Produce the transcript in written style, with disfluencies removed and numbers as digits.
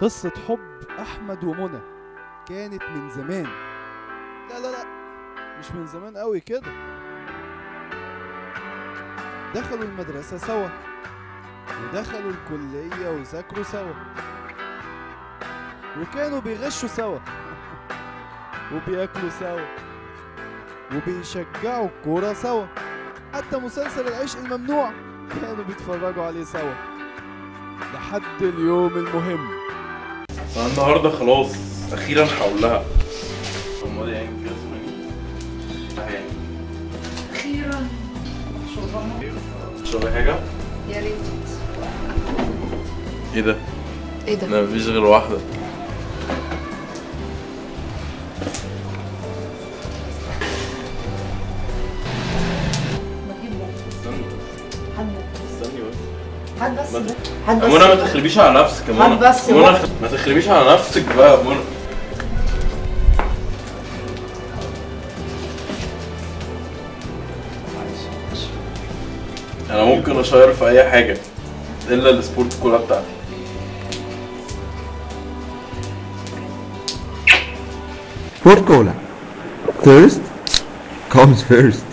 قصة حب أحمد ومنى كانت من زمان. لا لا لا، مش من زمان قوي كده. دخلوا المدرسة سوا، ودخلوا الكلية وذاكروا سوا، وكانوا بيغشوا سوا وبياكلوا سوا، وبيشجعوا الكورة سوا. حتى مسلسل العشق الممنوع كانوا بيتفرجوا عليه سوا لحد اليوم المهم. انا النهارده خلاص اخيرا هقول لها. امال يعني كده يعني اخيرا تشربي حاجه؟ يا ريت. ايه ده؟ ايه ده؟ انا مفيش غير واحده. استني هات بس منى، هات بس ما تخربيش على نفسك يا منى. هات بس منى ما تخربيش على نفسك بقى يا منى. انا ممكن اشير في اي حاجه الا السبورت كلها بتاعتي. Sport Cola. Thirst comes first.